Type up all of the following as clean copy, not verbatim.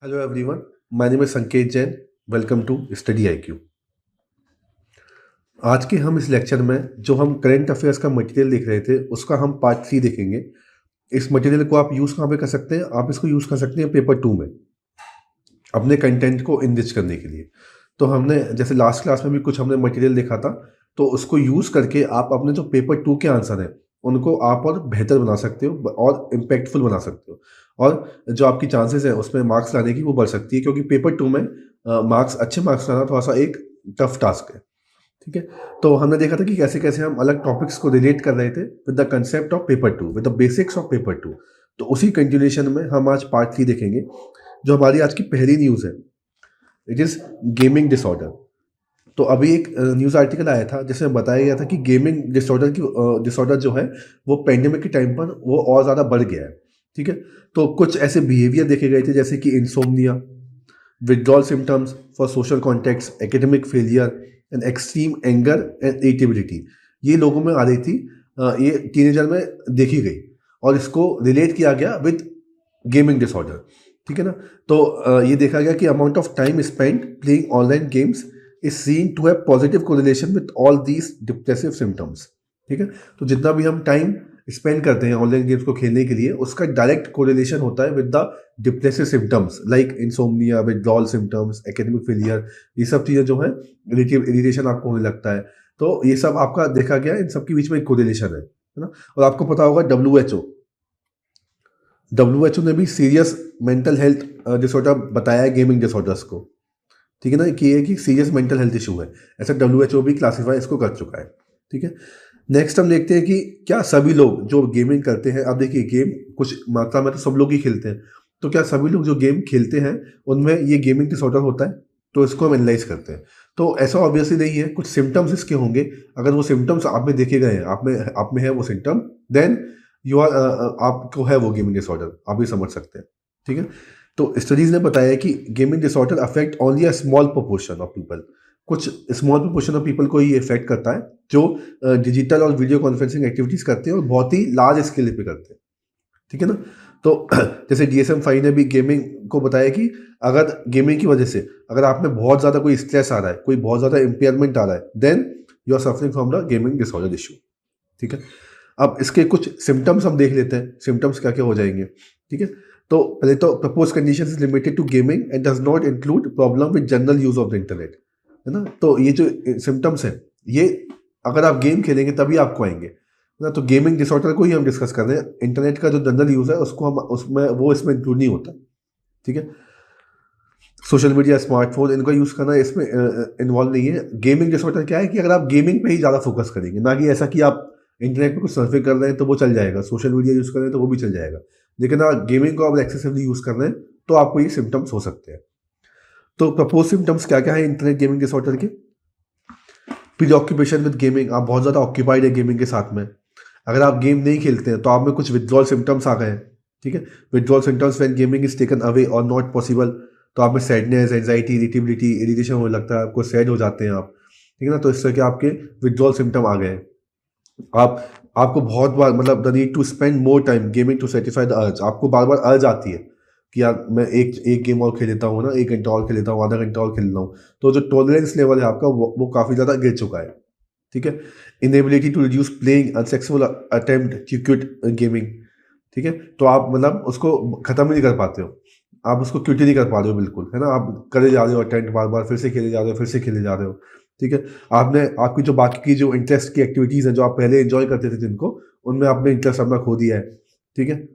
Hello everyone, my name is Sanket Jain. Welcome to Study IQ. आज के हम इस लेक्चर में जो हम करंट अफेयर्स का मटेरियल देख रहे थे उसका हम पार्ट 3 देखेंगे। इस मटेरियल को आप यूज़ कहाँ पे कर सकते हैं? आप इसको यूज़ कर सकते हैं पेपर 2 में अपने कंटेंट को इनरिच करने के लिए। तो हमने जैसे लास्ट क्लास में भी कुछ हमने मटेरियल देखा था, तो उसको यूज़ करके आप अपने जो पेपर 2 के आंसर हैं उनको आप और बेहतर बना सकते हो और इम्पैक्टफुल बना सकते हो, और जो आपकी चांसेस हैं उसमें मार्क्स लाने की वो बढ़ सकती है, क्योंकि पेपर 2 में अच्छे मार्क्स लाना थोड़ा सा एक टफ टास्क है। ठीक है, तो हमने देखा था कि कैसे कैसे हम अलग टॉपिक्स को रिलेट कर रहे थे with the concept of paper 2, with the basics of paper 2। तो उसी कंटिन्यूएशन में हम आज पार्ट 3 देखेंगे। जो हमारी आज की पहली न्यूज़ है, इट इज़ गेमिंग डिसऑर्डर। तो अभी एक न्यूज़ आर्टिकल आया था जिसमें बताया गया था कि गेमिंग डिसऑर्डर जो है वो पेंडेमिक के टाइम पर वो और ज़्यादा बढ़ गया है। ठीक है, तो कुछ ऐसे बिहेवियर देखे गए थे जैसे कि insomnia, withdrawal symptoms for social contacts, academic failure and extreme anger and irritability, ये लोगों में आ रही थी। ये टीनेजर में देखी गई और इसको रिलेट किया गया विद गेमिंग डिसऑर्डर। ठीक है ना, तो ये देखा गया कि amount of time spend playing online games is seen to have positive correlation with all these depressive symptoms. ठीक है, तो जितना भी हम टाइम स्पेंड करते हैं ऑनलाइन गेम्स को खेलने के लिए उसका डायरेक्ट कोरिलेशन होता है with the depressive symptoms like insomnia, withdrawal symptoms, academic failure. ये सब चीज़ें जो है रिलेटिव इरिटेशन आपको होने लगता है, तो ये सब आपका देखा गया, इन सब के बीच में एक कोरिलेशन है ना। और आपको पता होगा डब्ल्यू एच ओ ने भी सीरियस मेंटल हेल्थ डिसऑर्डर बताया है गेमिंग डिसऑर्डर्स को। ठीक है ना, कि ये कि सीरियस मेंटल हेल्थ इशू है, ऐसा डब्ल्यू भी क्लासीफाई इसको कर चुका है। ठीक है, नेक्स्ट हम देखते हैं कि क्या सभी लोग जो गेमिंग करते हैं, अब देखिए गेम कुछ मात्रा में तो सब लोग ही खेलते हैं, तो क्या सभी लोग जो गेम खेलते हैं उनमें ये गेमिंग डिसऑर्डर होता है? तो इसको हम एनालाइज करते हैं। तो ऐसा ऑब्वियसली नहीं है, कुछ सिम्टम्स इसके होंगे। अगर वो सिम्टम्स आप में देखे गए हैं, आप में है वो सिम्टम, देन यू आर आपको है वो गेमिंग डिसऑर्डर, आप भी समझ सकते हैं। ठीक है, तो स्टडीज ने बताया कि gaming disorder affect only a small proportion of people. कुछ स्मॉल प्रोपोर्शन ऑफ पीपल को ही इफेक्ट करता है जो डिजिटल और वीडियो कॉन्फ्रेंसिंग एक्टिविटीज़ करते हैं और बहुत ही लार्ज स्केल पे करते हैं। ठीक है ना, तो जैसे DSM-5 ने भी गेमिंग को बताया कि अगर गेमिंग की वजह से अगर आप में बहुत ज़्यादा कोई स्ट्रेस आ रहा है, कोई बहुत ज़्यादा इम्पेयरमेंट आ रहा है, then you are suffering from the gaming disorder issue. ठीक है, अब इसके कुछ सिम्टम्स हम देख लेते हैं, सिम्टम्स क्या क्या हो जाएंगे। ठीक है, तो पहले तो propose condition is limited to gaming and does not include problem with general use of the internet. है ना, तो ये जो सिम्टम्स हैं ये अगर आप गेम खेलेंगे तभी आपको आएंगे ना। तो गेमिंग डिसऑर्डर को ही हम डिस्कस कर रहे हैं, इंटरनेट का जो जनरल यूज़ है उसको हम उसमें वो इसमें इंक्लूड नहीं होता। ठीक है, सोशल मीडिया, स्मार्टफोन, इनका यूज़ करना इसमें इन्वॉल्व नहीं है। गेमिंग डिसऑर्डर क्या है कि अगर आप गेमिंग पे ही ज़्यादा फोकस करेंगे, ना कि ऐसा कि आप इंटरनेट पे कुछ सर्फिंग कर रहे हैं तो वो चल जाएगा, सोशल मीडिया यूज़ कर रहे हैं तो वो भी चल जाएगा, लेकिन अगर गेमिंग को आप एक्सेसिवली यूज़ कर रहे हैं तो आपको ये सिम्टम्स हो सकते हैं। तो प्रपोज सिम्टम्स क्या क्या है इंटरनेट गेमिंग डिसऑर्डर के? प्रीऑक्यूपेशन विद गेमिंग, आप बहुत ज़्यादा ऑक्यूपाइड है गेमिंग के साथ में। अगर आप गेम नहीं खेलते हैं तो आप में कुछ विथड्रॉल सिम्टम्स आ गए हैं। ठीक है, withdrawal symptoms when gaming is taken away और नॉट पॉसिबल, तो आप में सैडनेस, एंजाइटी, इरिटेबिलिटी, इरिटेशन होने लगता है, आपको सैड हो जाते हैं आप। ठीक है ना, तो इस तरह के आपके विथड्रॉल सिम्टम आ गए हैं। आप आपको बहुत बार मतलब the need to spend more time gaming to satisfy the urge, आपको बार बार अर्ज आती है कि यार मैं एक एक गेम और खेल लेता हूँ ना, 1 घंटा और खेल लेता हूँ, आधा घंटा और खेल लेता हूँ। तो जो टॉलरेंस लेवल है आपका वो काफ़ी ज़्यादा गिर चुका है। ठीक है, inability to reduce playing, unsuccessful attempt to quit gaming. ठीक है, तो आप मतलब उसको ख़त्म ही नहीं कर पाते हो, आप उसको क्विट ही नहीं कर पा रहे हो बिल्कुल, है ना। आप करे जा रहे हो अटेम्प्ट, बार बार फिर से खेले जा रहे हो, फिर से खेले जा रहे हो। ठीक है, आपने आपकी जो बाकी की जो इंटरेस्ट की एक्टिविटीज़ हैं जो आप पहले एंजॉय करते थे जिनको, उनमें आपने इंटरेस्ट अपना खो दिया है। ठीक है,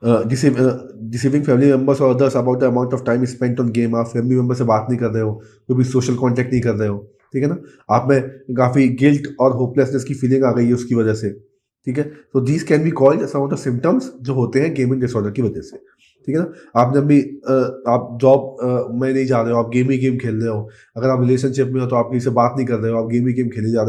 डिसीविंग फैमिली मेम्बर्स और others about the amount of time spent on game, आप फैमिली मेम्बर से बात नहीं कर रहे हो, कोई भी सोशल कॉन्टैक्ट नहीं कर रहे हो। ठीक है ना, आप में काफ़ी गिल्ट और होपलेसनेस की फीलिंग आ गई है उसकी वजह से। ठीक है, तो these can be called some of the symptoms जो होते हैं गेमिंग डिसऑर्डर की वजह से। ठीक है ना, आप जब भी आप जॉब में नहीं जा रहे हो, आप गेम ही गेम खेल रहे हो, अगर आप रिलेशनशिप में हो तो आप किसी से बात नहीं कर रहे हो, आप गेम ही गेम खेले जा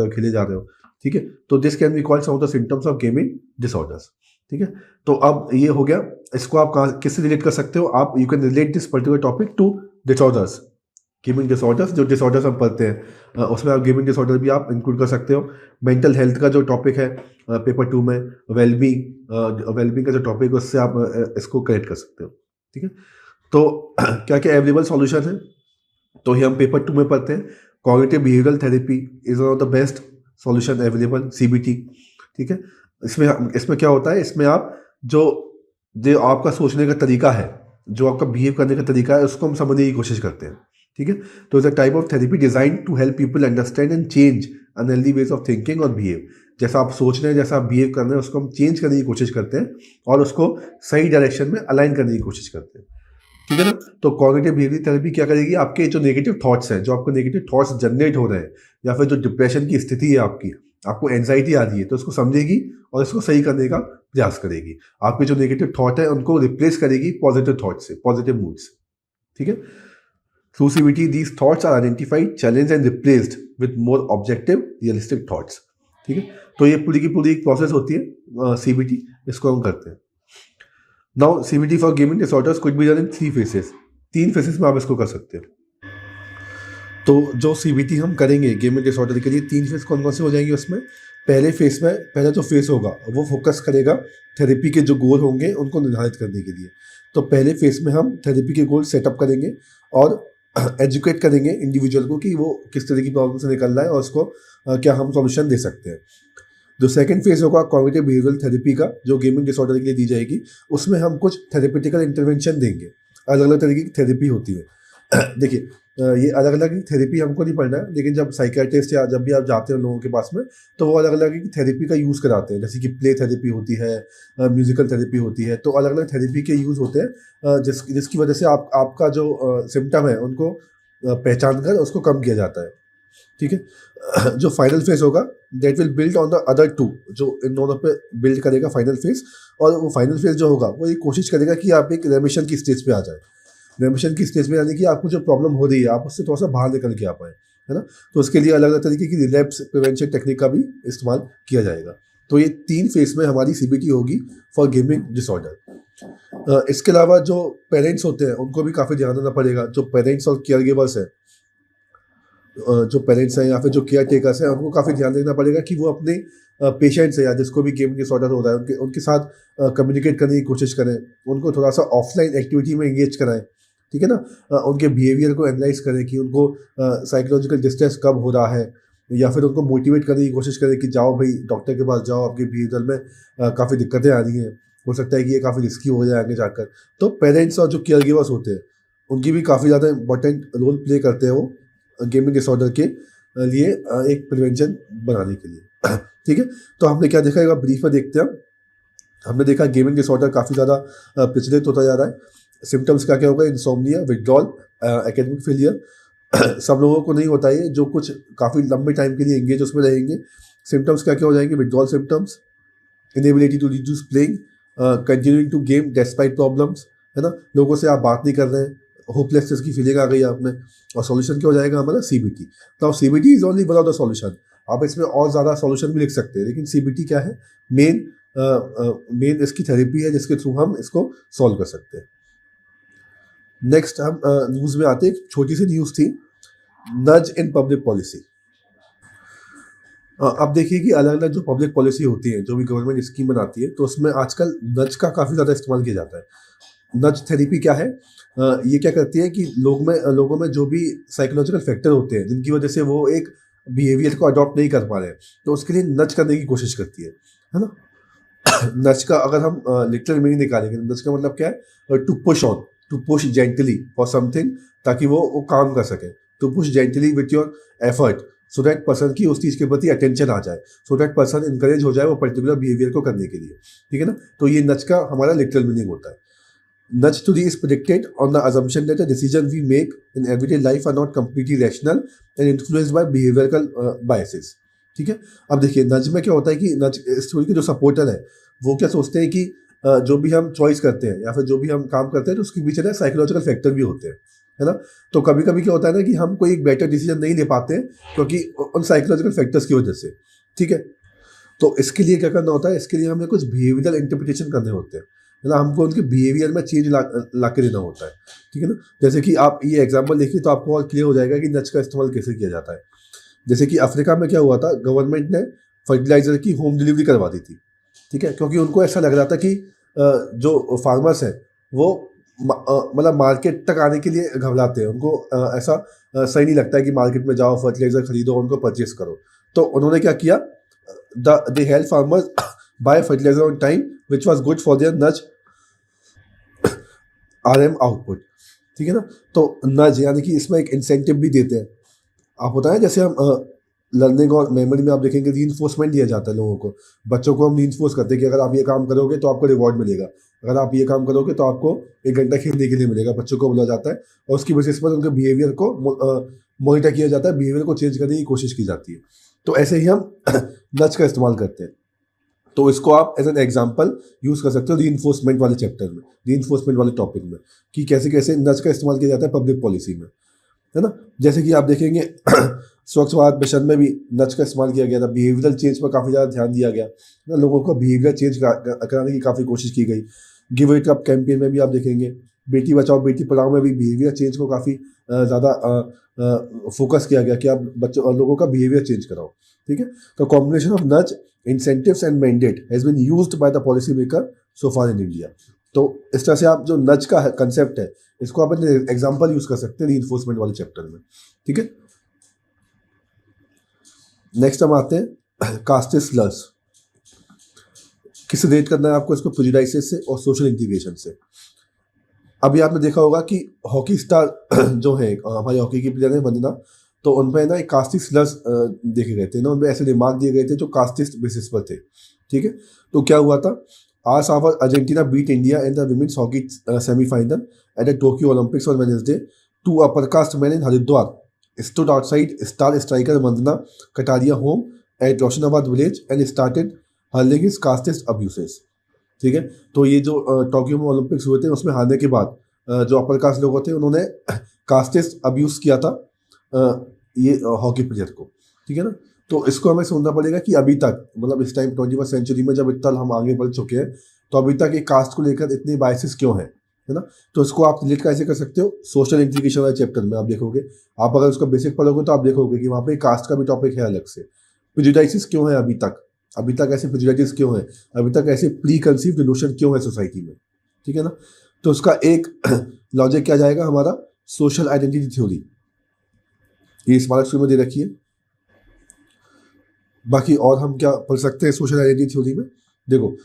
रहे हो। ठीक है, तो this can be called some of the symptoms of gaming disorders. ठीक है, तो अब ये हो गया, इसको आप कहाँ किससे रिलेट कर सकते हो? आप you can relate this particular topic to disorders, gaming disorders, जो डिसऑर्डर्स हम पढ़ते हैं उसमें आप गेमिंग डिसऑर्डर भी आप इंक्लूड कर सकते हो। मेंटल हेल्थ का जो टॉपिक है पेपर 2 में, वेलबींग का जो टॉपिक है उससे आप इसको कनेक्ट कर सकते हो। ठीक है, तो क्या क्या अवेलेबल सॉल्यूशन है, तो ये हम पेपर 2 में पढ़ते हैं। Cognitive behavioural therapy is one of the best solution available, CBT। ठीक है, इसमें क्या होता है, इसमें आप जो जो आपका सोचने का तरीका है, जो आपका बिहेव करने का तरीका है, उसको हम समझने की कोशिश करते हैं। ठीक है, तो it's a type of therapy design to help people understand and change unhealthy ways of thinking और बिहेव। जैसा आप सोच रहे हैं, जैसा आप बिहेव कर रहे हैं, उसको हम चेंज करने की कोशिश करते हैं और उसको सही डायरेक्शन में अलाइन करने की कोशिश करते हैं। ठीक है ना, तो कॉग्निटिव बिहेवियर थेरेपी क्या करेगी, आपके जो नेगेटिव थॉट्स हैं, जो आपको नेगेटिव थॉट्स जनरेट हो रहे हैं, या फिर जो डिप्रेशन की स्थिति है आपकी, आपको एंजाइटी आ रही है, तो उसको समझेगी और इसको सही करने का प्रयास करेगी। आपके जो नेगेटिव थॉट है उनको रिप्लेस करेगी पॉजिटिव थॉट से, पॉजिटिव मूड से। ठीक है, through CBT these thoughts are identified, challenged and replaced with more objective, realistic thoughts। ठीक है, तो ये पूरी की पूरी एक प्रोसेस होती है CBT, इसको हम करते हैं। Now CBT for gaming disorders could be done in 3 faces. 3 faces में आप इसको कर सकते हैं। तो जो CBT हम करेंगे गेमिंग डिसऑर्डर के लिए, 3 फेस कौन कौन से हो जाएंगे उसमें। पहले फेस में, पहला जो फेस होगा वो फोकस करेगा थेरेपी के जो गोल होंगे उनको निर्धारित करने के लिए। तो पहले फेस में हम थेरेपी के गोल सेटअप करेंगे और एजुकेट करेंगे इंडिविजुअल को कि वो किस तरह की प्रॉब्लम से निकल रहा है और उसको क्या हम सॉल्यूशन दे सकते हैं। जो सेकंड फेज होगा कॉग्निटिव बिहेवियरल थेरेपी का, जो गेमिंग डिसऑर्डर के लिए दी जाएगी, उसमें हम कुछ थेरेपेटिकल इंटरवेंशन देंगे। अलग अलग तरीके की थेरेपी होती है देखिए, ये अलग अलग थेरेपी हमको नहीं पढ़ना है, लेकिन जब साइकियाट्रिस्ट या जब भी आप जाते हो लोगों के पास में, तो वो अलग अलग थेरेपी का यूज़ कराते हैं। जैसे कि प्ले थेरेपी होती है, म्यूजिकल थेरेपी होती है, तो अलग अलग थेरेपी के यूज़ होते हैं जिसकी वजह से आपका जो सिम्टम है उनको पहचान कर उसको कम किया जाता है। ठीक है, जो फाइनल फेज होगा that will build on the other 2, जो इन दोनों पे बिल्ड करेगा फाइनल फेज। और वो फाइनल फेज जो होगा वो ये कोशिश करेगा कि आप एक रेमिशन की स्टेज पे आ जाए। रेमिशन की स्टेज में, यानी कि आपको जो प्रॉब्लम हो रही है आप उससे थोड़ा सा बाहर निकल के आ पाए, है ना। तो उसके लिए अलग अलग तरीके की रिलैप्स प्रिवेंशन टेक्निक का भी इस्तेमाल किया जाएगा। तो ये 3 फेज में हमारी CBT होगी फॉर गेमिंग डिसऑर्डर। इसके अलावा जो पेरेंट्स होते हैं उनको भी काफ़ी ध्यान देना पड़ेगा। जो पेरेंट्स और केयर गिवर्स हैं, जो पेरेंट्स हैं या फिर जो केयर टेकर्स हैं, उनको काफ़ी ध्यान देना पड़ेगा कि वो अपने पेशेंट्स हैं या जिसको भी गेमिंग डिसऑर्डर हो रहा है उनके साथ कम्युनिकेट करने की कोशिश करें, उनको थोड़ा सा ऑफलाइन एक्टिविटी में एंगेज कराएं। ठीक है ना, उनके बिहेवियर को एनालाइज करें कि उनको साइकोलॉजिकल डिस्ट्रेस कब हो रहा है, या फिर उनको मोटिवेट करने की कोशिश करें कि जाओ भाई डॉक्टर के पास जाओ, आपके बिहेवियर में काफ़ी दिक्कतें आ रही हैं, हो सकता है कि ये काफ़ी रिस्की हो जाए आगे जाकर। तो पेरेंट्स और जो केयर गिवर्स होते हैं उनकी भी काफ़ी ज़्यादा इंपॉर्टेंट रोल प्ले करते हैं वो गेमिंग डिसऑर्डर के लिए एक प्रिवेंशन बनाने के लिए। ठीक है, तो हमने क्या देखा, एक बार ब्रीफ में देखते हैं। हमने देखा गेमिंग डिसऑर्डर काफ़ी ज़्यादा प्रचलित होता जा रहा है। सिम्टम्स क्या क्या होगा, इंसोम्निया, विड्रॉल, एकेडमिक फेलियर। सब लोगों को नहीं होता है, जो कुछ काफ़ी लंबे टाइम के लिए एंगेज उसमें रहेंगे। सिम्टम्स क्या क्या हो जाएंगे, withdrawal symptoms, inability to reduce playing, continuing to game despite problems, है ना। लोगों से आप बात नहीं कर रहे हैं, होपलेसनेस की फीलिंग आ गई आप में, और सॉल्यूशन क्या हो जाएगा हमारा CBT। तो CBT is only one of the solution. आप इसमें और ज़्यादा सॉल्यूशन भी लिख सकते हैं, लेकिन CBT क्या है, मेन इसकी थेरेपी है जिसके थ्रू हम इसको सॉल्व कर सकते हैं। नेक्स्ट हम न्यूज़ में आते हैं। एक छोटी सी न्यूज़ थी, नज इन पब्लिक पॉलिसी। अब देखिए कि अलग अलग जो पब्लिक पॉलिसी होती है, जो भी गवर्नमेंट स्कीम बनाती है, तो उसमें आजकल नज का काफ़ी ज़्यादा इस्तेमाल किया जाता है। नज थेरेपी क्या है, ये क्या करती है कि लोगों में जो भी साइकोलॉजिकल फैक्टर होते हैं जिनकी वजह से वो एक बिहेवियर को अडॉप्ट नहीं कर पा रहे हैं, तो उसके लिए नज करने की कोशिश करती है ना। नज का अगर हम लिटरल मीनिंग निकालेंगे, नज का मतलब क्या है, to push on, to push gently for something, ताकि वो काम कर सके। To push gently with your effort, so that person की उस चीज़ के प्रति अटेंशन आ जाए, सो दैट पर्सन इंकरेज हो जाए वो पर्टिकुलर बिहेवियर को करने के लिए। ठीक है ना, तो ये नज का हमारा लिटरल मीनिंग होता है। Nudge to is predicted on the assumption that the decisions we make in everyday life are not completely rational and influenced by behavioral biases। ठीक है, अब देखिए नज में क्या होता है कि नज स्टोरी के जो सपोर्टर है वो क्या सोचते हैं कि जो भी हम चॉइस करते हैं या फिर जो भी हम काम करते हैं, तो उसके पीछे ना साइकोलॉजिकल फैक्टर भी होते हैं, है ना। तो कभी कभी क्या होता है ना कि हम कोई एक बेटर डिसीजन नहीं ले पाते हैं क्योंकि उन साइकोलॉजिकल फैक्टर्स की वजह से। ठीक है, तो इसके लिए क्या करना होता है, इसके लिए हमें कुछ बिहेवियरल इंटरप्रिटेशन करने होते हैं, है ना। हमको उनके बिहेवियर में चेंज ला के देना होता है। ठीक है ना, जैसे कि आप ये एग्जांपल देखिए तो आपको और क्लियर हो जाएगा कि नज का इस्तेमाल कैसे किया जाता है। जैसे कि अफ्रीका में क्या हुआ था, गवर्नमेंट ने फर्टिलाइजर की होम डिलीवरी करवा दी थी। ठीक है, क्योंकि उनको ऐसा लग रहा था कि जो फार्मर्स हैं वो मतलब मार्केट तक आने के लिए घबराते हैं, उनको ऐसा सही नहीं लगता है कि मार्केट में जाओ, फर्टिलाइजर खरीदो, उनको परचेस करो। तो उन्होंने क्या किया, they help farmers by fertiliser on time which was good for their नच RM आउटपुट। ठीक है ना। तो नज यानी कि इसमें एक इंसेंटिव भी देते हैं। आप होता है जैसे हम लर्निंग और मेमोरी में आप देखेंगे रीइंफोर्समेंट दिया जाता है लोगों को, बच्चों को हम रीइंफोर्स करते हैं कि अगर आप ये काम करोगे तो आपको रिवॉर्ड मिलेगा, अगर आप ये काम करोगे तो आपको 1 घंटा खेलने के लिए मिलेगा, बच्चों को बोला जाता है और उसकी बेसिस पर उनके बिहेवियर को मॉनिटर किया जाता है, बिहेवियर को चेंज करने की कोशिश की जाती है। तो ऐसे ही हम नच का इस्तेमाल करते हैं। तो इसको आप एज एन एग्जाम्पल यूज़ कर सकते हो रीइंफोर्समेंट वाले चैप्टर में, रीइंफोर्समेंट वाले टॉपिक में, कि कैसे कैसे नच का इस्तेमाल किया जाता है पब्लिक पॉलिसी में, है ना। जैसे कि आप देखेंगे स्वच्छ भारत मिशन में भी नच का इस्तेमाल किया गया था, बिहेवियरल चेंज पर काफ़ी ज़्यादा ध्यान दिया गया ना, लोगों को बिहेवियर चेंज कराने की काफ़ी कोशिश की गई। गिव इट अप कैंपेन में भी आप देखेंगे, बेटी बचाओ बेटी पढ़ाओ में भी बिहेवियर चेंज को काफ़ी ज़्यादा फोकस किया गया कि आप बच्चों और लोगों का बिहेवियर चेंज कराओ। ठीक है। तो combination of Nach, incentives and mandate has been used by the policy maker so far in India। तो इस तरह से आप जो नच का कंसेप्ट है इसको आप अपने एग्जांपल यूज कर सकते हैं रीइंफोर्समेंट वाले चैप्टर में। ठीक है। नेक्स्ट हम आते हैं कास्टिस स्लर्स। किससे रेट करना है आपको इसको, प्रेजुडाइसेस से और सोशल इंटीग्रेशन से। अभी आपने देखा होगा कि हॉकी स्टार जो है हमारी हॉकी की प्लेयर है वंदना, तो उन पर ना एक कास्टिस्ट स्लर्स देखे गए थे ना, उनमें ऐसे रिमार्क दिए गए थे जो कास्टिस्ट बेसिस पर थे। ठीक है। तो क्या हुआ था, आज hours Argentina beat India in the women's hockey semifinal at the Tokyo Olympics on Wednesday, two upper caste man in Haridwar stood outside star striker Vandana Kataria home at Roshnabad village and started hurling his casteist abuses. ठीक है। तो ये जो Tokyo में Olympics हुए थे उसमें हारने के बाद जो अपर कास्ट लोग थे उन्होंने कास्टिस्ट अब्यूज किया था ये हॉकी प्लेयर को। ठीक है ना। तो इसको हमें समझना पड़ेगा कि अभी तक, मतलब इस टाइम 21वीं सेंचुरी में जब इतना हम आगे बढ़ चुके हैं, तो अभी तक एक कास्ट को लेकर इतनी बायसेस क्यों है ना। तो इसको आप रिलेट कैसे कर सकते हो, सोशल इंटीग्रेशन वाले चैप्टर में आप देखोगे, आप अगर उसका बेसिक पढ़ोगे तो आप देखोगे कि वहाँ पे कास्ट का भी टॉपिक है अलग से। प्रेजुडाइसिस क्यों है अभी तक ऐसे प्रेजुडाइसिस क्यों है, अभी तक ऐसे प्री कंसीव्ड नोशन क्यों है सोसाइटी में। ठीक है ना। तो उसका एक लॉजिक क्या जाएगा हमारा, सोशल आइडेंटिटी थ्योरी, ये स्मारक स्कूल में दे रखी है। बाकी और हम क्या पढ़ सकते हैं सोशल आइडेंटिटी थ्योरी में, देखो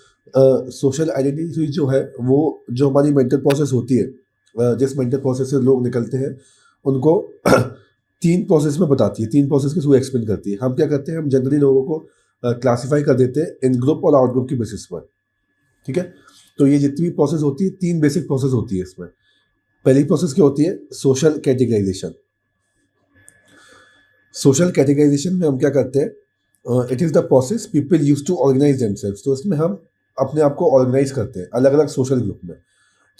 सोशल आइडेंटिटी थ्योरी जो है वो जो हमारी मेंटल प्रोसेस होती है, जिस मेंटल प्रोसेस से लोग निकलते हैं उनको 3 प्रोसेस में बताती है, 3 प्रोसेस के थ्रू एक्सप्लेन करती है। हम क्या करते हैं, हम जनरली लोगों को क्लासीफाई कर देते हैं इन ग्रुप और आउट ग्रुप की बेसिस पर। ठीक है। तो ये जितनी भी प्रोसेस होती है 3 बेसिक प्रोसेस होती है इसमें। पहली प्रोसेस क्या होती है, सोशल कैटेगराइजेशन। सोशल कैटेगराइजेशन में हम क्या करते हैं, it is the process people use to organise themselves. तो इसमें हम अपने आप को ऑर्गेनाइज करते हैं अलग अलग सोशल ग्रुप में।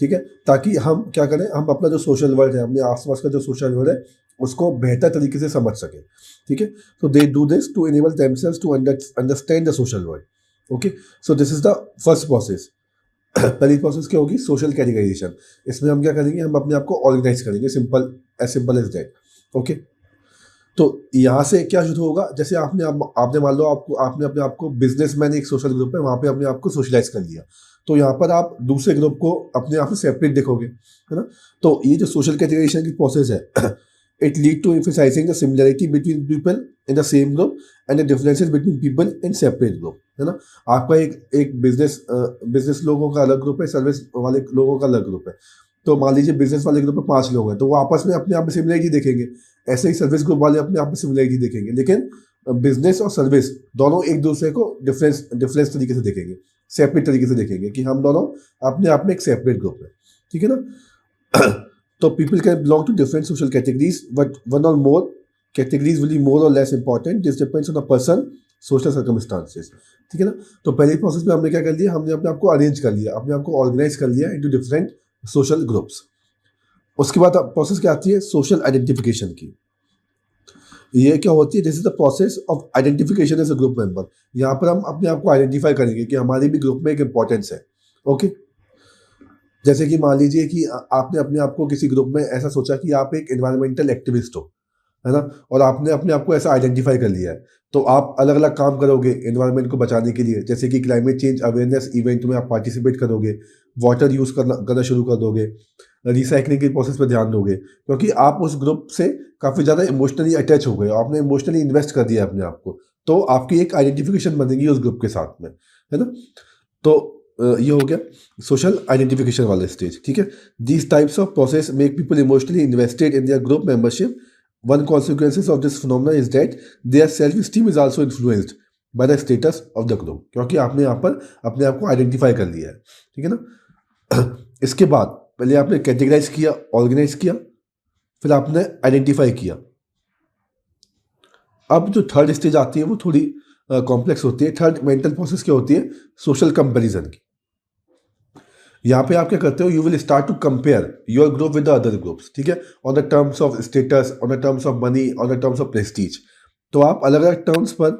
ठीक है। ताकि हम क्या करें, हम अपना जो सोशल वर्ल्ड है, अपने आसपास का जो सोशल वर्ल्ड है उसको बेहतर तरीके से समझ सकें। ठीक है। तो they do this to enable themselves to understand the social world. Okay. So this is the first process. पहली प्रोसेस क्या होगी, सोशल कैटेगराइजेशन। इसमें हम क्या करेंगे, हम अपने आप को ऑर्गेनाइज करेंगे, सिंपल एज दैट। ओके। तो यहाँ से क्या शुरू होगा, जैसे आपने मान लो आपने अपने आप को बिजनेसमैन, एक सोशल ग्रुप है वहाँ पे अपने आप को सोशलाइज कर लिया, तो यहाँ पर आप दूसरे ग्रुप को अपने आप से सेपरेट देखोगे, है ना। तो ये जो सोशल कैटेगराइजेशन की प्रोसेस है it lead to emphasising the similarity between people in the same group and the differences between people in separate group, है ना। आपका एक बिजनेस लोगों का अलग ग्रुप है, सर्विस वाले लोगों का अलग ग्रुप है। तो मान लीजिए बिजनेस वाले ग्रुप में 5 लोग हैं, तो वो आपस में अपने आप में सिमिलरिटी देखेंगे, ऐसे ही सर्विस ग्रुप वाले अपने आप में सिमिलरिटी देखेंगे, लेकिन बिजनेस और सर्विस दोनों एक दूसरे को डिफरेंस तरीके से देखेंगे, सेपरेट तरीके से देखेंगे कि हम दोनों अपने आप में एक सेपरेट ग्रुप है। ठीक है ना। तो people can belong to different social categories, but one or more categories will be more or less important, this depends on the person, social circumstances. ठीक है ना। तो पहले प्रोसेस में हमने क्या कर लिया, हमने अपने आप को अरेंज कर लिया, अपने आप को ऑर्गेनाइज कर लिया इनटू डिफरेंट सोशल ग्रुप्स। उसके बाद प्रोसेस क्या आती है, सोशल आइडेंटिफिकेशन की। ये क्या होती है, this is the process of identification as a group member. यहाँ पर हम अपने आप को आइडेंटिफाई करेंगे कि हमारे भी ग्रुप में एक इंपॉर्टेंस है। ओके। जैसे कि मान लीजिए कि आपने अपने आप को किसी ग्रुप में ऐसा सोचा कि आप एक एनवायरमेंटल एक्टिविस्ट हो, है ना, और आपने अपने आप को ऐसा आइडेंटिफाई कर लिया है, तो आप अलग अलग काम करोगे एनवायरनमेंट को बचाने के लिए। जैसे कि क्लाइमेट चेंज अवेयरनेस इवेंट में आप पार्टिसिपेट करोगे, वाटर यूज़ करना शुरू कर दोगे, रिसाइकलिंग के प्रोसेस पे ध्यान दोगे, क्योंकि आप उस ग्रुप से काफ़ी ज़्यादा इमोशनली अटैच हो गए हो, आपने इमोशनली इन्वेस्ट कर दिया अपने आप को, तो आपकी एक आइडेंटिफिकेशन बनेगी उस ग्रुप के साथ में, है ना? तो ये हो गया सोशल आइडेंटिफिकेशन वाला स्टेज, ठीक है। These types of process make people emotionally invested in their group membership. One consequences of this phenomena is that their self esteem is also influenced by the status of the group, क्योंकि आपने यहाँ पर अपने आप को identify कर लिया है, ठीक है ना। इसके बाद पहले आपने कैटेगराइज किया, ऑर्गेनाइज किया, फिर आपने आइडेंटिफाई किया। अब जो थर्ड स्टेज आती है वो थोड़ी कॉम्प्लेक्स होती है। थर्ड मेंटल प्रोसेस क्या होती है? सोशल कंपैरिजन की। यहाँ पे आप क्या करते हो? You will start to compare your group with the other groups, ठीक है, on the terms of status, on the terms of money, on the terms of prestige. तो आप अलग अलग टर्म्स पर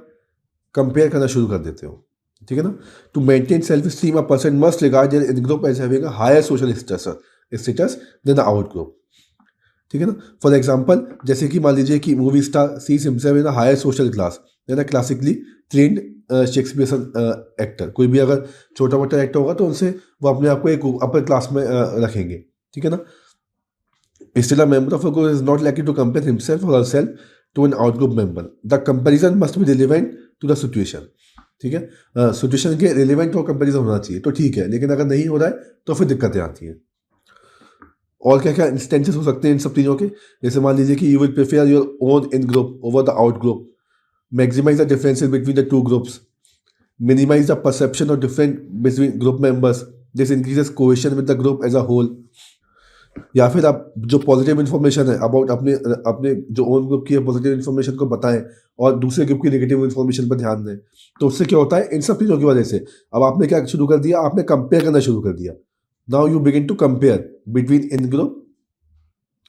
कंपेयर करना शुरू कर देते हो, ठीक है ना। To maintain self esteem a person must regard their in group as having a higher social status than the out group, ठीक है ना। फॉर एग्जाम्पल, जैसे कि मान लीजिए कि movie star sees himself in a higher social class than a classically trained Shakespearean actor. कोई भी अगर छोटा मोटा एक्टर होगा तो उनसे वो अपने आप को एक अपर क्लास में रखेंगे, ठीक है ना। Still a member of a group is not likely to compare himself और herself to an out group member. The comparison must be relevant to the situation, ठीक है। सिचुएशन के रिलेवेंट और कंपेरिजन होना चाहिए तो ठीक है, लेकिन अगर नहीं हो रहा है तो फिर दिक्कतें आती हैं। और क्या क्या इंस्टेंसेस हो सकते हैं इन सब चीज़ों के? जैसे मान लीजिए कि you will prefer your own in group over the out group, maximise the differences between the two groups, minimise the perception of different between group members, this increases cohesion with the group as a whole. या फिर आप जो positive information है about अपने अपने जो own group की positive information को बताएं और दूसरे ग्रुप की नेगेटिव इन्फॉर्मेशन पर ध्यान दें। तो उससे क्या होता है? इन सब चीज़ों की वजह से अब आपने क्या शुरू कर दिया? आपने कंपेयर करना शुरू कर दिया। Now you begin to compare between in group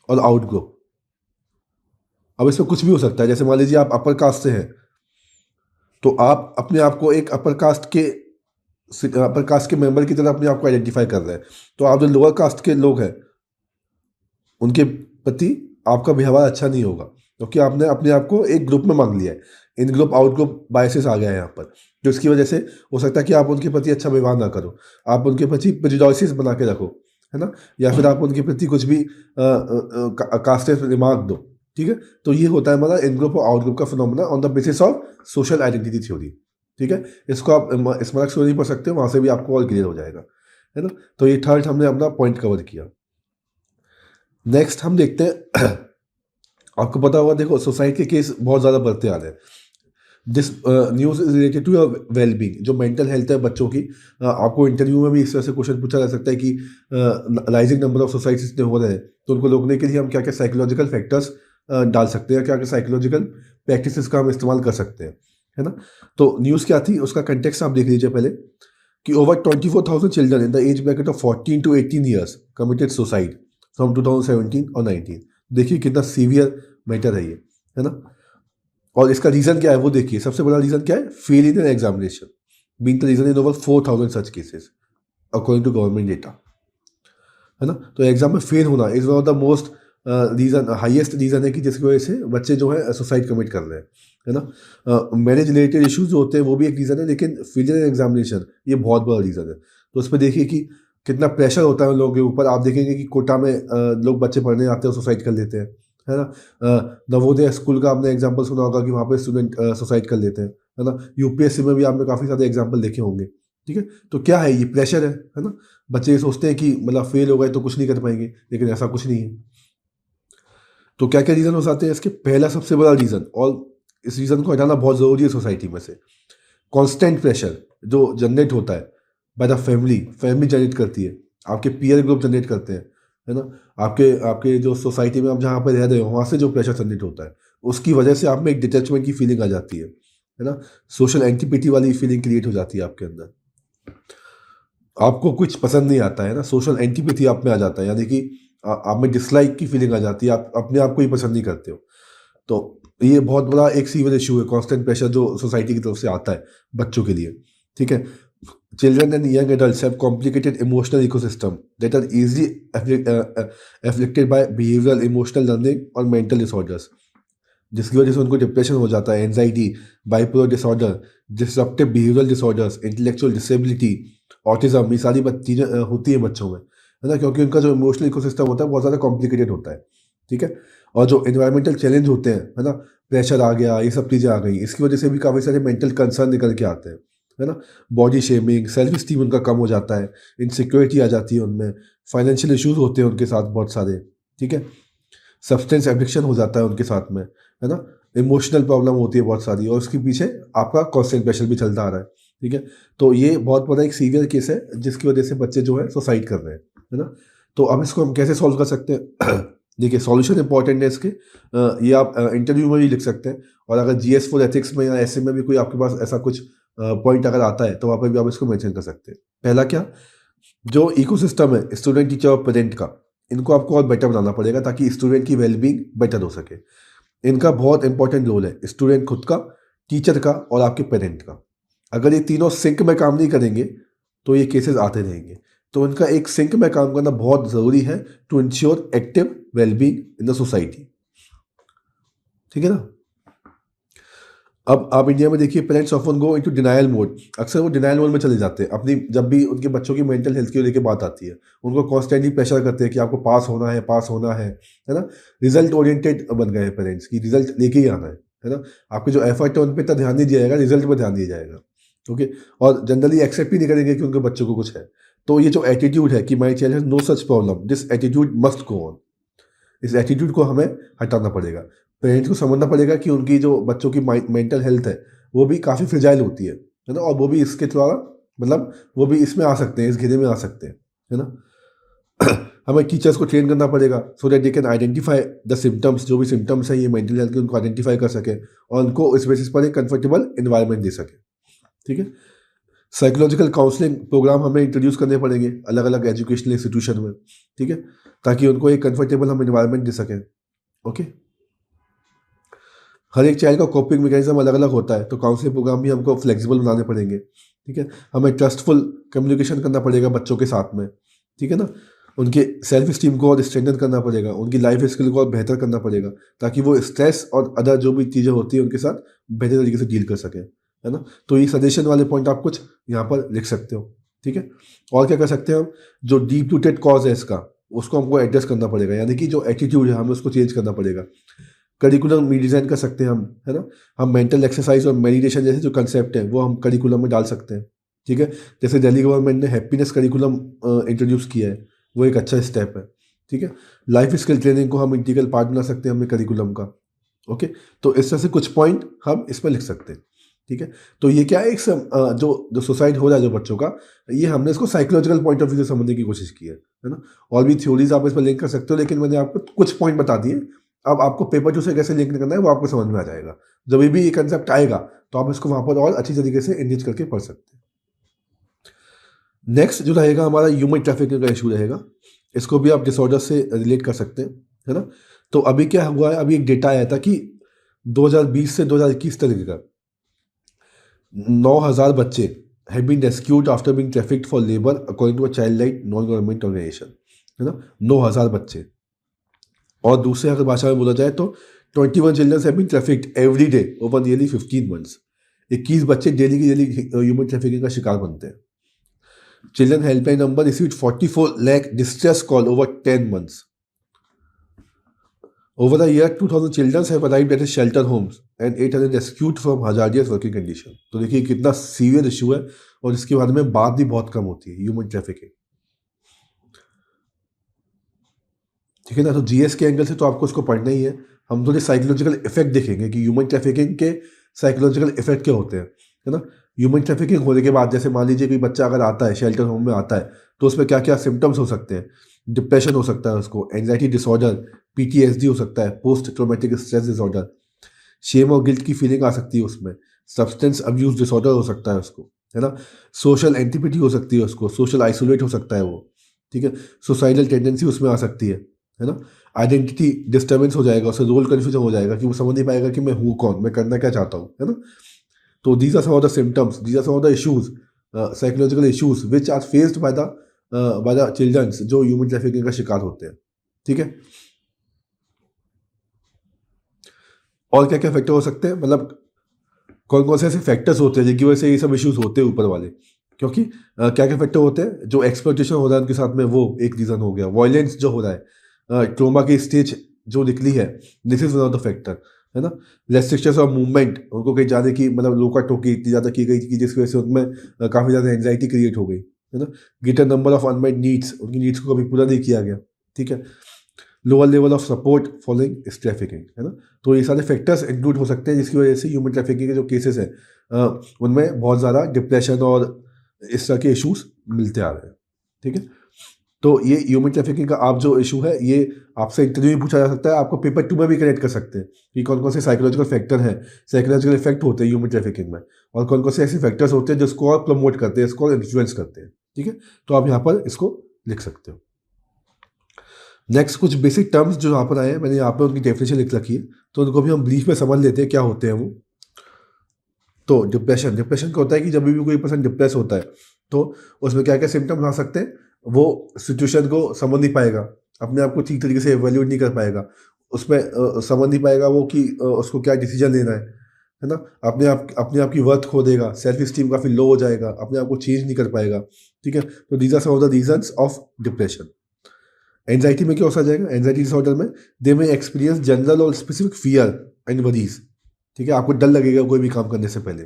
और आउट ग्रुप। अब इसमें कुछ भी हो सकता है, जैसे मान लीजिए आप अपर कास्ट से हैं तो आप अपने आप को एक अपर कास्ट के मेंबर की तरह अपने आप को आइडेंटिफाई कर रहे हैं। तो आप जो लोअर कास्ट के लोग हैं उनके प्रति आपका व्यवहार अच्छा नहीं होगा, क्योंकि आपने अपने आप को एक ग्रुप में मांग लिया है। इन ग्रुप आउट ग्रुप बायसेस आ गया है यहाँ पर, तो इसकी वजह से हो सकता है कि आप उनके प्रति अच्छा व्यवहार ना करो, आप उनके प्रति प्रेजुडिसेस बना के रखो, है ना, या फिर आप उनके प्रति कुछ भी कास्टेड रिमार्क दो, ठीक है। तो ये होता है हमारा इन ग्रुप और आउट ग्रुप का phenomena on the basis of social identity theory, ठीक है। इसको आप स्मारक से नहीं पढ़ सकते हो, वहाँ से भी आपको और क्लियर हो जाएगा, है ना। तो ये थर्ड हमने अपना पॉइंट कवर किया। नेक्स्ट हम देखते हैं आपको पता होगा, देखो सुसाइड के केस बहुत ज़्यादा बढ़ते आ रहे हैं। This news is related to your wellbeing, जो मेंटल हेल्थ है बच्चों की। आपको इंटरव्यू में भी इस तरह से क्वेश्चन पूछा जा सकता है कि राइजिंग नंबर ऑफ सुसाइड्स इतने हो रहे हैं तो उनको रोकने के लिए हम क्या क्या साइकोलॉजिकल फैक्टर्स डाल सकते हैं, क्या क्या साइकोलॉजिकल प्रैक्टिसेस का हम इस्तेमाल कर सकते हैं, है ना। तो न्यूज़ क्या थी उसका कंटेक्स्ट आप देख लीजिए पहले, कि over 24,000 children in the age bracket of 14 to 18 years committed suicide from 2017 और 19। देखिए कितना सीवियर मैटर है ये, है ना। और इसका रीज़न क्या है वो देखिए, सबसे बड़ा रीज़न क्या है? Fail in an examination being the reason in over 4,000 such cases according to government data, है ना। तो एग्जाम में फेल होना is one of the most reason, highest reason है कि जिसकी वजह से बच्चे जो है सुसाइड कमिट कर रहे हैं, है ना। मैरिज रिलेटेड इश्यूज जो होते हैं वो भी एक रीज़न है, लेकिन फेलियर इन एग्जामिनेशन ये बहुत बड़ा रीज़न है। तो उस पर देखिए कि कितना प्रेशर होता है उन लोगों के ऊपर। आप देखेंगे कि कोटा में लोग बच्चे पढ़ने आते हैं सुसाइड कर लेते हैं, है ना। नवोदय स्कूल का आपने एग्जाम्पल सुना होगा कि वहाँ पे स्टूडेंट सुसाइड कर लेते हैं, है ना। यूपीएससी में भी आपने काफ़ी सारे एग्जाम्पल देखे होंगे, ठीक है। तो क्या है? ये प्रेशर है ना। बच्चे ये सोचते हैं कि मतलब फेल हो गए तो कुछ नहीं कर पाएंगे, लेकिन ऐसा कुछ नहीं है। तो क्या क्या रीज़न हो सकते हैं इसके? पहला सबसे बड़ा रीज़न, और इस रीज़न को हटाना बहुत ज़रूरी है सोसाइटी में से, कॉन्स्टेंट प्रेशर जो जनरेट होता है बाय द फैमिली जनरेट करती है, आपके पीयर ग्रुप जनरेट करते हैं, है ना। आपके आपके जो सोसाइटी में आप जहाँ पर रह रहे हो वहाँ से जो प्रेशर जनरेट होता है उसकी वजह से आप में एक डिटैचमेंट की फीलिंग आ जाती है ना। सोशल एंटीपिटी वाली फीलिंग क्रिएट हो जाती है आपके अंदर, आपको कुछ पसंद नहीं आता है ना, सोशल एंटीपैथी आप में आ जाता है, यानी कि आप में डिसलाइक की फीलिंग आ जाती है, आप अपने आप को ही पसंद नहीं करते हो। तो ये बहुत बड़ा एक सीवियर इशू है, कांस्टेंट प्रेशर जो सोसाइटी की तरफ से आता है बच्चों के लिए, ठीक है। Children and young adults have complicated emotional ecosystem that are easily affected by behavioural, emotional learning और मेंटल डिसऑर्डर्स, जिसकी वजह से उनको डिप्रेशन हो जाता है, anxiety, bipolar disorder, disruptive behavioural disorders, intellectual disability, autism, ये सारी चीज़ें होती हैं बच्चों में, है ना, क्योंकि उनका जो इमोशनल इकोसिस्टम होता है बहुत ज़्यादा कॉम्प्लिकेटेड होता है। ठीक है, और जो एनवायरमेंटल चैलेंज होते हैं, है ना, प्रेशर आ गया, ये सब चीज़ें आ गई, इसकी वजह से भी काफ़ी सारे मेंटल कंसर्न निकल के आते हैं, है ना। बॉडी शेमिंग, सेल्फ स्टीम उनका कम हो जाता है, इनसिक्योरिटी आ जाती है उनमें, फाइनेंशियल इश्यूज होते हैं उनके साथ बहुत सारे। ठीक है, सब्सटेंस एडिक्शन हो जाता है उनके साथ में, है ना, इमोशनल प्रॉब्लम होती है बहुत सारी, और उसके पीछे आपका कॉन्स्टेंट प्रेशर भी चलता आ रहा है। ठीक है, तो ये बहुत बड़ा एक सीवियर केस है जिसकी वजह से बच्चे जो है सुसाइड कर रहे हैं, है ना। तो अब इसको हम कैसे सॉल्व कर सकते हैं? देखिए, सॉल्यूशन इंपॉर्टेंट है इसके। ये आप इंटरव्यू में भी लिख सकते हैं, और अगर जीएस फॉर एथिक्स में या ऐसे में भी कोई आपके पास ऐसा कुछ पॉइंट अगर आता है तो वहाँ पर भी आप इसको मेंशन कर सकते हैं। पहला क्या, जो इकोसिस्टम है स्टूडेंट, टीचर और पेरेंट का, इनको आपको और बेटर बनाना पड़ेगा ताकि स्टूडेंट की वेलबींग बेटर हो सके। इनका बहुत इंपॉर्टेंट रोल है, स्टूडेंट खुद का, टीचर का और आपके पेरेंट का। अगर ये तीनों सिंक में काम नहीं करेंगे तो ये केसेस आते रहेंगे। तो इनका एक सिंक में काम करना बहुत ज़रूरी है to ensure active wellbeing in the society. ठीक है ना। अब आप इंडिया में देखिए, parents often go into denial mode. अक्सर वो डिनायल मोड में चले जाते हैं अपनी, जब भी उनके बच्चों की मेंटल हेल्थ की लेके बात आती है, उनको कॉन्स्टेंटली प्रेशर करते हैं कि आपको पास होना है, पास होना है ना। रिजल्ट ओरिएंटेड बन गए हैं पेरेंट्स की, रिजल्ट लेके ही आना है ना। आपके जो एफर्ट है उन पर इतना ध्यान नहीं दिया जाएगा, रिजल्ट पर ध्यान दिया जाएगा। ओके, और जनरली एक्सेप्ट ही नहीं करेंगे कि उनके बच्चों को कुछ है। तो ये जो एटीट्यूड है कि my child has no such problem, this attitude must go on. इस एटीट्यूड को हमें हटाना पड़ेगा। पेरेंट्स को समझना पड़ेगा कि उनकी जो बच्चों की मेंटल हेल्थ है वो भी काफ़ी फ्रिजाइल होती है ना, और वो भी इसके द्वारा, मतलब वो भी इसमें आ सकते हैं, इस घेरे में आ सकते हैं, है ना। हमें टीचर्स को ट्रेन करना पड़ेगा so that they can identify the symptoms, जो भी सिम्टम्स है ये मेंटल हेल्थ के, उनको आइडेंटिफाई कर सके और उनको इस बेसिस पर एक कंफर्टेबल इन्वायरमेंट दे सके। ठीक है, साइकोलॉजिकल काउंसलिंग प्रोग्राम हमें इंट्रोड्यूस करने पड़ेंगे अलग अलग एजुकेशनल इंस्टीट्यूशन में। ठीक है, ताकि उनको एक कंफर्टेबल हम इन्वायरमेंट दे सकें। ओके, हर एक चाइल्ड का कोपिंग मैकेनिज्म अलग अलग होता है, तो काउंसलिंग प्रोग्राम भी हमको फ्लेक्सिबल बनाने पड़ेंगे। ठीक है, हमें ट्रस्टफुल कम्युनिकेशन करना पड़ेगा बच्चों के साथ में। ठीक है ना, उनके सेल्फ स्टीम को और स्ट्रेंथन करना पड़ेगा, उनकी लाइफ स्किल को और बेहतर करना पड़ेगा, ताकि वो स्ट्रेस और अदर जो भी चीज़ें होती हैं उनके साथ बेहतर तरीके से डील कर सकें, है ना। तो ये सजेशन वाले पॉइंट आप कुछ यहाँ पर लिख सकते हो। ठीक है, और क्या कर सकते हैं हम, जो डीप रूटेड कॉज है इसका, उसको हमको एड्रेस करना पड़ेगा, यानी कि जो एटीट्यूड है हमें उसको चेंज करना पड़ेगा। करिकुलम डिज़ाइन कर सकते हैं हम, है ना। हम मेंटल एक्सरसाइज और मेडिटेशन जैसे जो कंसेप्ट है वो हम करिकुलम में डाल सकते हैं। ठीक है, जैसे दिल्ली गवर्नमेंट ने हैप्पीनेस करिकुलम इंट्रोड्यूस किया है, वो एक अच्छा स्टेप है। ठीक है, लाइफ स्किल ट्रेनिंग को हम इंटीग्रल पार्ट बना सकते हैं अपने करिकुलम का। ओके, तो इस तरह से कुछ पॉइंट हम इसमें लिख सकते हैं। ठीक है, तो ये क्या है, एक जो जो सुसाइड हो रहा है जो बच्चों का, ये हमने इसको साइकोलॉजिकल पॉइंट ऑफ व्यू से समझने की कोशिश की है ना। और भी थ्योरीज आप इस पर लिंक कर सकते हो, लेकिन मैंने आपको कुछ पॉइंट बता दिए। अब आपको पेपर टू से कैसे लिंक करना है वो आपको समझ में आ जाएगा। जब भी ये कंसेप्ट आएगा तो आप इसको वहाँ पर और अच्छी तरीके से इंगेज करके पढ़ सकते हैं। नेक्स्ट जो रहेगा हमारा ह्यूमन ट्रैफिकिंग का इशू रहेगा। इसको भी आप डिसऑर्डर से रिलेट कर सकते हैं, है ना। तो अभी क्या हुआ है, अभी एक डेटा आया था कि 2020 से 2021 तक का 9,000 बच्चे have been rescued after being trafficked for labour according to a child line non government organisation, है ना। 9,000 बच्चे। और दूसरे अगर भाषा में बोला जाए तो 21 children have been trafficked every day over nearly 15 months. 21 बच्चे डेली की डेली ह्यूमन ट्रैफिकिंग का शिकार बनते हैं। Children helpline number received 44 lakh distress call over 10 months. Over the year, 2,000 children have arrived at shelter homes and 800 rescued from hazardous working condition. तो देखिए कितना severe issue है, और इसके बारे में बात भी बहुत कम होती है, ह्यूमन ट्रैफिकिंग। ठीक है ना, तो जीएस के एंगल से तो आपको उसको पढ़ना ही है। हम थोड़े साइकोलॉजिकल इफेक्ट देखेंगे कि ह्यूमन ट्रैफिकिंग के साइकोलॉजिकल इफेक्ट क्या होते हैं, है ना। ह्यूमन ट्रैफिकिंग होने के बाद जैसे मान लीजिए कोई बच्चा अगर आता है शेल्टर होम में आता है, तो उसमें क्या क्या सिम्टम्स हो सकते हैं। डिप्रेशन हो सकता है उसको, एंजाइटी डिसऑर्डर, पीटीएसडी हो सकता है, post traumatic stress disorder, shame और गिल्ट की फीलिंग आ सकती है उसमें, सब्सटेंस अब्यूज डिसऑर्डर हो सकता है उसको, है ना। सोशल एंटिपिटी हो सकती है उसको, सोशल आइसोलेट हो सकता है वो। ठीक है, सुसाइडल टेंडेंसी उसमें आ सकती है ना। आइडेंटिटी डिस्टर्बेंस हो जाएगा, उससे रोल कन्फ्यूजन हो जाएगा कि वो समझ नहीं पाएगा कि मैं हूँ कौन, मैं करना क्या चाहता हूँ, है ना। तो these are some of the symptoms, these are some of the issues, psychological issues which are faced by the childrens जो ह्यूमन ट्रैफिकिंग का शिकार होते हैं। ठीक है, और क्या क्या फैक्टर हो सकते हैं, मतलब कौन कौन से ऐसे फैक्टर्स होते हैं जिनकी वजह से ये सब इश्यूज होते हैं ऊपर वाले, क्योंकि क्या क्या फैक्टर होते हैं, जो एक्सप्लॉइटेशन हो रहा है उनके साथ में, वो एक रीज़न हो गया। वायलेंस जो हो रहा है, ट्रोमा की स्टेज जो निकली है, this is one of the factor, है ना। रेस्ट्रिक्शंस ऑफ मूवमेंट, उनको कहीं जाने की मतलब रोका टोकी इतनी ज़्यादा की गई कि जिसकी वजह से उनमें काफ़ी ज़्यादा एंजाइटी क्रिएट हो गई, है ना। Greater number of unmet needs, उनकी नीड्स को कभी पूरा नहीं किया गया, ठीक है। Lower level of support following इस ट्रैफिकिंग, है ना। तो ये सारे फैक्टर्स इंक्लूड हो सकते हैं जिसकी वजह से ह्यूमन ट्रैफिकिंग के जो केसेस हैं उनमें बहुत ज़्यादा डिप्रेशन और इस तरह के इश्यूज मिलते आ रहे हैं, ठीक है। तो ये ह्यूमन ट्रैफिकिंग का आप जो इशू है, ये आपसे इंटरव्यू में पूछा जा सकता है, आपको पेपर 2 में भी कनेक्ट कर सकते हैं कि कौन कौन से साइकोलॉजिकल फैक्टर हैं, साइकोलॉजिकल इफेक्ट होते हैं ह्यूमन ट्रैफिकिंग में, और कौन कौन से ऐसे फैक्टर्स होते हैं जिसको और प्रमोट करते हैं, इसको और इन्फ्लुएंस करते हैं, ठीक है। तो आप यहाँ पर इसको लिख सकते हो। नेक्स्ट कुछ बेसिक टर्म्स जो यहाँ पर आए हैं, मैंने यहाँ पर उनकी डेफिनेशन लिख रखी है, तो उनको भी हम ब्रीफ में समझ लेते हैं क्या होते हैं वो। तो डिप्रेशन, डिप्रेशन क्या होता है कि जब भी कोई पर्सन डिप्रेस होता है तो उसमें क्या क्या सिम्टम्स आ सकते हैं, वो सिचुएशन को समझ नहीं पाएगा, अपने आप को ठीक तरीके से एवेल्यूएट नहीं कर पाएगा, उसमें समझ नहीं पाएगा वो कि उसको क्या डिसीजन लेना है ना। अपने आप की वर्थ खो देगा, सेल्फ स्टीम काफ़ी लो हो जाएगा, अपने आप को चेंज नहीं कर पाएगा, ठीक है। तो these are some of the reasons of depression. Anxiety में क्या हो जाएगा, एंजाइटी डिसऑर्डर में दे में एक्सपीरियंस जनरल और स्पेसिफिक फियर एंड वरीज, ठीक है। आपको डर लगेगा कोई भी काम करने से पहले।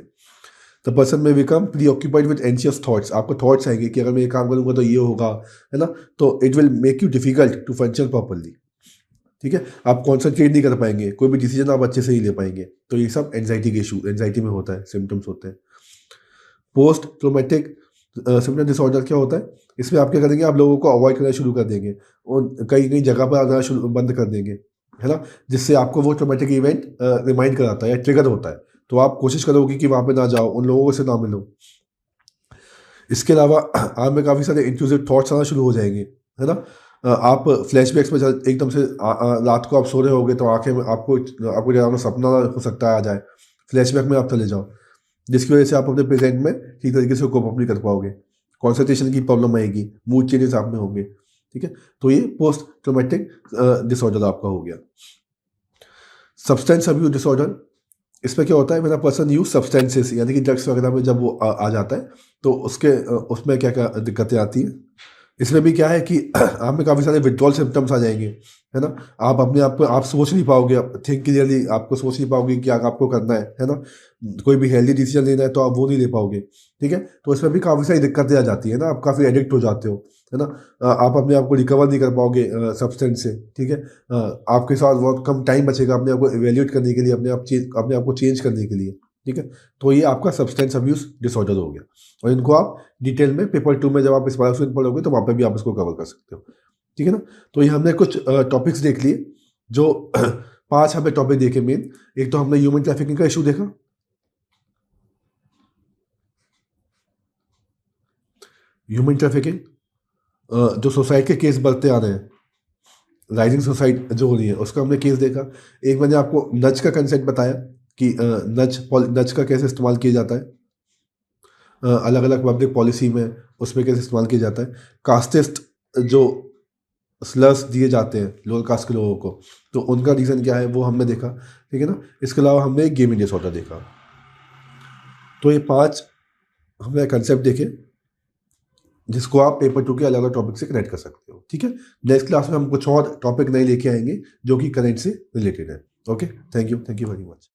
द पर्सन में become pre occupied with anxious thoughts, आपको थॉट्स आएंगे कि अगर मैं ये काम करूंगा तो ये होगा, है ना। तो it will make you difficult to function properly, ठीक है। आप कॉन्सेंट्रेट नहीं कर पाएंगे, कोई भी डिसीजन आप अच्छे से ही ले पाएंगे। तो ये सब एंजाइटी के इशू, एंजाइटी में होता है, सिम्टम्स होते हैं। पोस्ट ट्रोमेटिक सिम्पटम डिसऑर्डर क्या होता है, इसमें आप क्या करेंगे, आप लोगों को अवॉइड करना शुरू कर देंगे और कई कई जगह पर आना शुरू बंद कर देंगे, है ना, जिससे आपको वो ट्रोमेटिक इवेंट रिमाइंड कराता है या ट्रिगर होता है। तो आप कोशिश करोगे कि वहाँ पे ना जाओ, उन लोगों से ना मिलो। इसके अलावा आप में काफ़ी सारे इंट्रूसिव थॉट्स आना शुरू हो जाएंगे, है ना। आप फ्लैशबैक्स में एकदम से रात को आप सो रहे होगे तो आंखें में आपको आपको जब सपना हो सकता है आ जाए, फ्लैशबैक में आप चले जाओ, जिसकी वजह से आप अपने प्रेजेंट में ठीक तरीके से कोप अप नहीं कर पाओगे, कॉन्सेंट्रेशन की प्रॉब्लम आएगी, मूड चेंजेस आप में होंगे, ठीक है। तो ये पोस्ट ट्रोमेटिक डिसऑर्डर आपका हो गया। सब्सटेंस अब्यूज डिसऑर्डर, इसमें क्या होता है, मेरा पर्सन यूज सब्सटेंसेस यानी कि ड्रग्स वगैरह में जब वो आ जाता है तो उसमें क्या क्या दिक्कतें आती हैं। इसमें भी क्या है कि आप में काफ़ी सारे विड्रॉल सिम्टम्स आ जाएंगे, है ना। आप अपने आप को आप सोच नहीं पाओगे, थिंक क्लियरली आपको सोच नहीं पाओगे कि आगे आपको करना है ना। कोई भी हेल्दी डिसीजन लेना है तो आप वो नहीं ले पाओगे, ठीक है। तो इसमें भी काफ़ी सारी दिक्कतें आ जाती है ना, आप काफ़ी एडिक्ट हो जाते हो, है ना। आप अपने आप को रिकवर नहीं कर पाओगे सब्सटेंस से, ठीक है। आपके साथ बहुत कम टाइम बचेगा अपने आप को इवेल्यूएट करने के लिए, अपने आप को चेंज करने के लिए, ठीक है। तो ये आपका सब्सटेंस अब्यूज डिसऑर्डर हो गया, और इनको आप डिटेल में पेपर 2 में जब आप इस बारे में पढ़ोगे तो वहाँ पे भी आप इसको कवर कर सकते हो, ठीक है ना। तो ये हमने कुछ टॉपिक्स देख लिए, जो 5 हमें टॉपिक देखे मेन। एक तो हमने ह्यूमन ट्रैफिकिंग का इशू देखा, ह्यूमन ट्रैफिकिंग जो सुसाइड के केस बढ़ते आ रहे हैं, राइजिंग सुसाइड जो हो रही है, उसका हमने केस देखा। एक मैंने आपको नच का कंसेप्ट बताया कि नच का कैसे इस्तेमाल किया जाता है अलग अलग पब्लिक पॉलिसी में, उसमें कैसे इस्तेमाल किया जाता है। कास्टिस्ट जो स्लर्स दिए जाते हैं लोअर कास्ट के लोगों को, तो उनका रीज़न क्या है वो हमने देखा, ठीक है ना। इसके अलावा हमने गेमिंग डिसऑर्डर देखा। तो ये 5 हमने कंसेप्ट देखे जिसको आप पेपर 2 के अलग अलग टॉपिक से कनेक्ट कर सकते हो, ठीक है। नेक्स्ट क्लास में हम कुछ और टॉपिक नए लेके आएंगे जो कि करंट से रिलेटेड है। Okay, thank you very much.